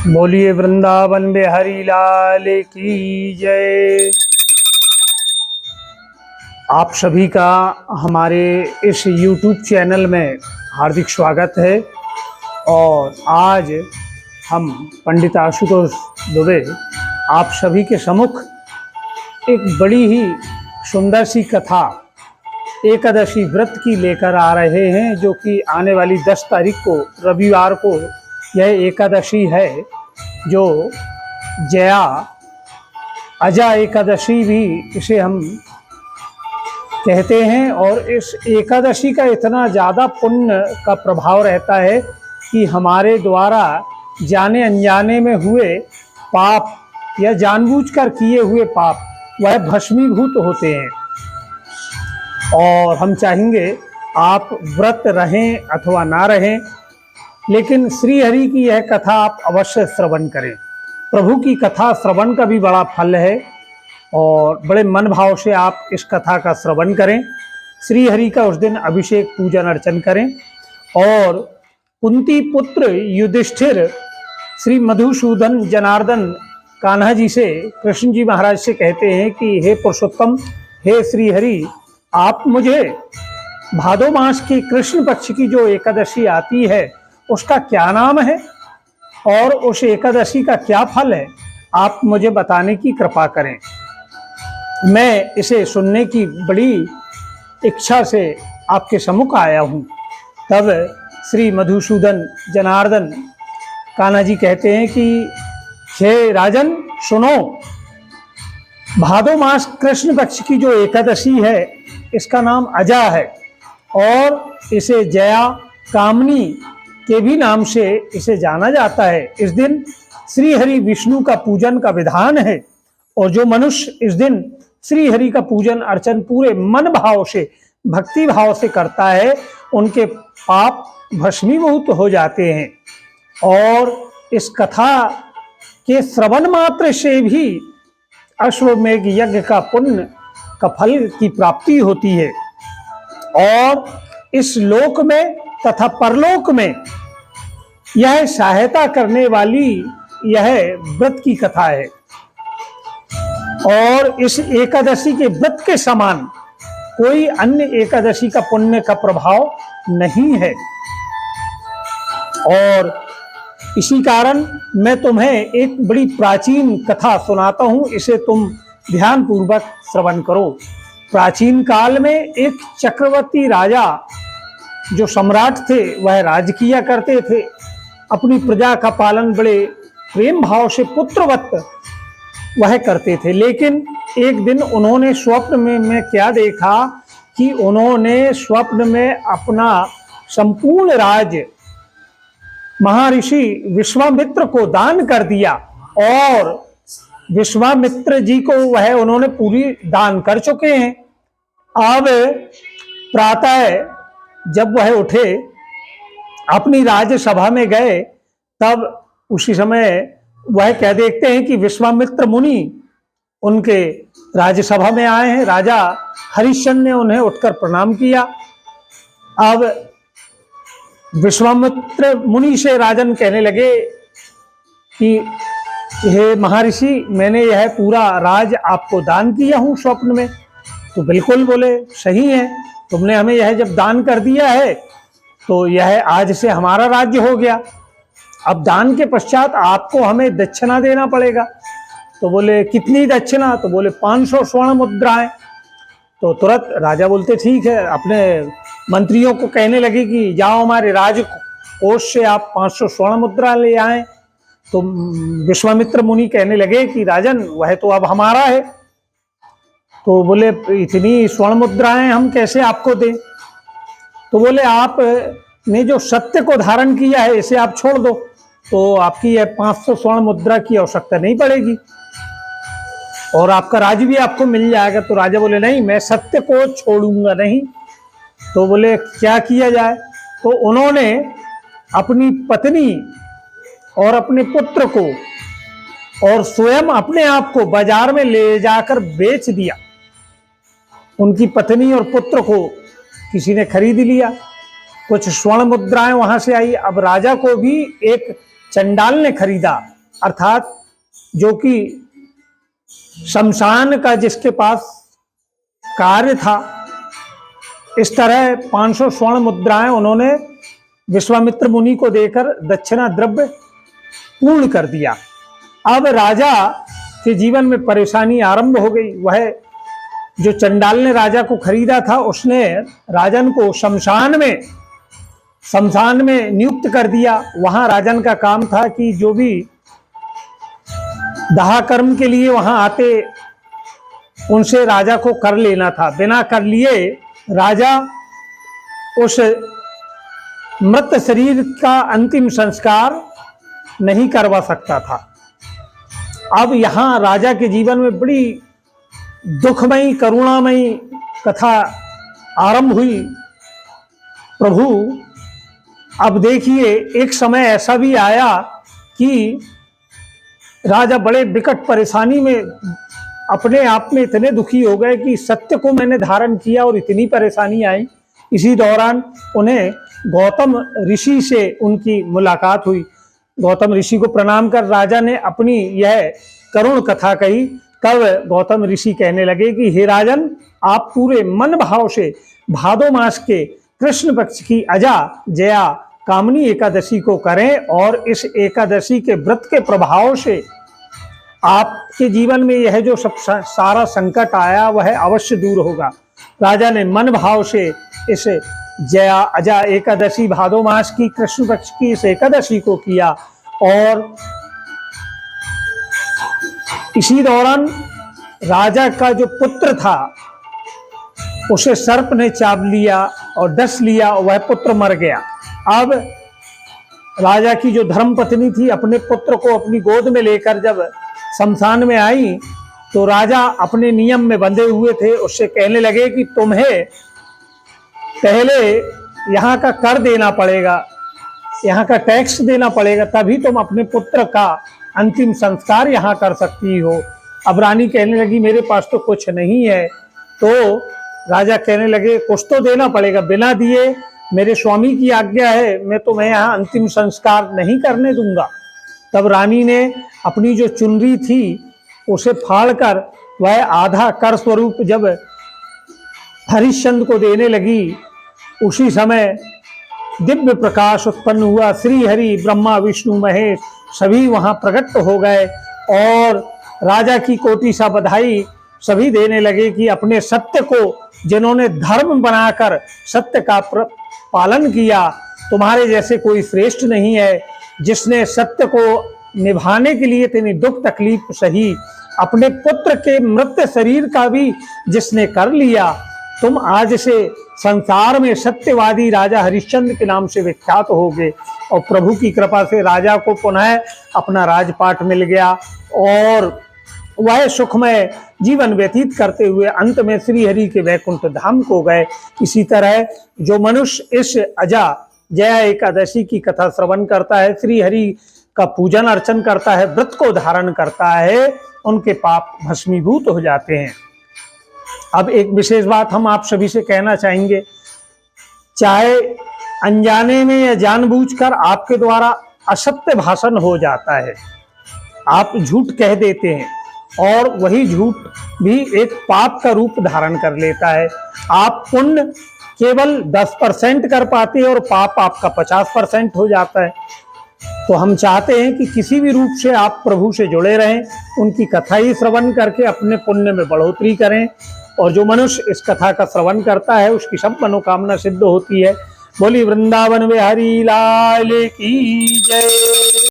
बोलिए वृंदावन बिहारी लाल की जय। आप सभी का हमारे इस YouTube चैनल में हार्दिक स्वागत है। और आज हम पंडित आशुतोष दुबे आप सभी के सम्मुख एक बड़ी ही सुंदर सी कथा एकादशी व्रत की लेकर आ रहे हैं, जो कि आने वाली 10 तारीख को रविवार को यह एकादशी है, जो जया अजा एकादशी भी इसे हम कहते हैं। और इस एकादशी का इतना ज़्यादा पुण्य का प्रभाव रहता है कि हमारे द्वारा जाने अनजाने में हुए पाप या जानबूझकर किए हुए पाप वह भस्मीभूत होते हैं। और हम चाहेंगे आप व्रत रहें अथवा ना रहें, लेकिन श्री हरि की यह कथा आप अवश्य श्रवण करें। प्रभु की कथा श्रवण का भी बड़ा फल है और बड़े मन भाव से आप इस कथा का श्रवण करें। श्री हरि का उस दिन अभिषेक पूजन अर्चन करें। और कुंती पुत्र युधिष्ठिर श्री मधुसूदन जनार्दन कान्हा जी से, कृष्ण जी महाराज से कहते हैं कि हे पुरुषोत्तम, हे श्री हरि, आप मुझे भादो मास की कृष्ण पक्ष की जो एकादशी आती है उसका क्या नाम है और उस एकादशी का क्या फल है, आप मुझे बताने की कृपा करें। मैं इसे सुनने की बड़ी इच्छा से आपके सम्मुख आया हूँ। तब श्री मधुसूदन जनार्दन कान्हा जी कहते हैं कि हे राजन सुनो, भादो मास कृष्ण पक्ष की जो एकादशी है इसका नाम अजा है और इसे जया कामनी के भी नाम से इसे जाना जाता है। इस दिन श्री हरि विष्णु का पूजन का विधान है और जो मनुष्य इस दिन श्री हरि का पूजन अर्चन पूरे मन भाव से, भक्ति भाव से करता है, उनके पाप भस्मीभूत हो जाते हैं। और इस कथा के श्रवण मात्र से भी अश्वमेघ यज्ञ का पुण्य का फल की प्राप्ति होती है। और इस लोक में तथा परलोक में यह सहायता करने वाली यह व्रत की कथा है। और इस एकादशी के व्रत के समान कोई अन्य एकादशी का पुण्य का प्रभाव नहीं है। और इसी कारण मैं तुम्हें एक बड़ी प्राचीन कथा सुनाता हूं, इसे तुम ध्यान पूर्वक श्रवण करो। प्राचीन काल में एक चक्रवर्ती राजा जो सम्राट थे वह राज किया करते थे। अपनी प्रजा का पालन बड़े प्रेम भाव से पुत्रवत वह करते थे। लेकिन एक दिन उन्होंने स्वप्न में क्या देखा कि उन्होंने स्वप्न में अपना संपूर्ण राज महर्षि विश्वामित्र को दान कर दिया और विश्वामित्र जी को वह उन्होंने पूरी दान कर चुके हैं। अब प्रातः जब वह उठे, अपनी राज्यसभा में गए, तब उसी समय वह कह देखते हैं कि विश्वामित्र मुनि उनके राज्यसभा में आए हैं। राजा हरिश्चंद्र ने उन्हें उठकर प्रणाम किया। अब विश्वामित्र मुनि से राजन कहने लगे कि हे महर्षि, मैंने यह पूरा राज आपको दान किया हूं स्वप्न में। तो बिल्कुल, बोले सही है, तुमने हमें यह जब दान कर दिया है तो यह आज से हमारा राज्य हो गया। अब दान के पश्चात आपको हमें दक्षिणा देना पड़ेगा। तो बोले कितनी दक्षिणा? तो बोले 500 स्वर्ण मुद्राएं। तो तुरंत राजा बोलते ठीक है, अपने मंत्रियों को कहने लगे कि जाओ हमारे राजकोष से आप 500 स्वर्ण मुद्रा ले आए। तो विश्वामित्र मुनि कहने लगे कि राजन, वह तो अब हमारा है। तो बोले इतनी स्वर्ण मुद्राएं हम कैसे आपको दें? तो बोले आप ने जो सत्य को धारण किया है इसे आप छोड़ दो, तो आपकी यह 500 स्वर्ण मुद्रा की आवश्यकता नहीं पड़ेगी और आपका राज्य भी आपको मिल जाएगा। तो राजा बोले नहीं, मैं सत्य को छोड़ूंगा नहीं। तो बोले क्या किया जाए? तो उन्होंने अपनी पत्नी और अपने पुत्र को और स्वयं अपने आप को बाजार में ले जाकर बेच दिया। उनकी पत्नी और पुत्र को किसी ने खरीद लिया, कुछ स्वर्ण मुद्राएं वहां से आई। अब राजा को भी एक चंडाल ने खरीदा अर्थात जो कि शमशान का जिसके पास कार्य था, इस तरह 500 स्वर्ण मुद्राएं उन्होंने विश्वामित्र मुनि को देकर दक्षिणा द्रव्य पूर्ण कर दिया। अब राजा के जीवन में परेशानी आरंभ हो गई। वह जो चंडाल ने राजा को खरीदा था, उसने राजन को शमशान में नियुक्त कर दिया। वहां राजन का काम था कि जो भी दाह कर्म के लिए वहां आते उनसे राजा को कर लेना था। बिना कर लिए राजा उस मृत शरीर का अंतिम संस्कार नहीं करवा सकता था। अब यहां राजा के जीवन में बड़ी दुखमयी करुणामयी कथा आरंभ हुई। प्रभु, अब देखिए, एक समय ऐसा भी आया कि राजा बड़े विकट परेशानी में अपने आप में इतने दुखी हो गए कि सत्य को मैंने धारण किया और इतनी परेशानी आई। इसी दौरान उन्हें गौतम ऋषि से उनकी मुलाकात हुई। गौतम ऋषि को प्रणाम कर राजा ने अपनी यह करुण कथा कही। तब गौतम ऋषि कहने लगे कि हे राजन, आप पूरे मन भाव से भादो मास के कृष्ण पक्ष की अजा जया कामनी एकादशी को करें और इस एकादशी के व्रत के प्रभाव से आपके जीवन में यह जो सब सारा संकट आया वह अवश्य दूर होगा। राजा ने मन भाव से इस जया अजा एकादशी भादो मास की कृष्ण पक्ष की इस एकादशी को किया और इसी दौरान राजा का जो पुत्र था उसे सर्प ने चाप लिया और डस लिया और वह पुत्र मर गया। अब राजा की जो धर्मपत्नी थी अपने पुत्र को अपनी गोद में लेकर जब शमशान में आई तो राजा अपने नियम में बंधे हुए थे। उससे कहने लगे कि तुम्हें पहले यहाँ का कर देना पड़ेगा, यहाँ का टैक्स देना पड़ेगा, तभी तुम अपने पुत्र का अंतिम संस्कार यहाँ कर सकती हो। अब रानी कहने लगी मेरे पास तो कुछ नहीं है। तो राजा कहने लगे कुछ तो देना पड़ेगा, बिना दिए मेरे स्वामी की आज्ञा है, मैं तुम्हें यहाँ अंतिम संस्कार नहीं करने दूंगा। तब रानी ने अपनी जो चुनरी थी उसे फाड़कर वह आधा कर स्वरूप जब हरिश्चंद्र को देने लगी, उसी समय दिव्य प्रकाश उत्पन्न हुआ। श्री हरि ब्रह्मा विष्णु महेश सभी वहां प्रकट हो गए और राजा की कोटि सा बधाई सभी देने लगे कि अपने सत्य को जिन्होंने धर्म बनाकर सत्य का पालन किया, तुम्हारे जैसे कोई श्रेष्ठ नहीं है। जिसने सत्य को निभाने के लिए इतनी दुख तकलीफ सही, अपने पुत्र के मृत शरीर का भी जिसने कर लिया, तुम आज से संसार में सत्यवादी राजा हरिश्चंद्र के नाम से विख्यात होगे। और प्रभु की कृपा से राजा को पुनः अपना राजपाट मिल गया और वह सुखमय जीवन व्यतीत करते हुए अंत में श्री हरि के वैकुंठ धाम को गए। इसी तरह जो मनुष्य इस अजा जया एकादशी की कथा श्रवण करता है, श्री हरि का पूजन अर्चन करता है, व्रत को धारण करता है, उनके पाप भस्मीभूत हो जाते हैं। अब एक विशेष बात हम आप सभी से कहना चाहेंगे, चाहे अनजाने में या जानबूझकर आपके द्वारा असत्य भाषण हो जाता है, आप झूठ कह देते हैं और वही झूठ भी एक पाप का रूप धारण कर लेता है। आप पुण्य केवल 10% कर पाते हैं और पाप आपका 50% हो जाता है। तो हम चाहते हैं कि किसी भी रूप से आप प्रभु से जुड़े रहें, उनकी कथा ही श्रवण करके अपने पुण्य में बढ़ोतरी करें और जो मनुष्य इस कथा का श्रवण करता है उसकी सब मनोकामना सिद्ध होती है। बोली वृंदावन बिहारी लाल की जय।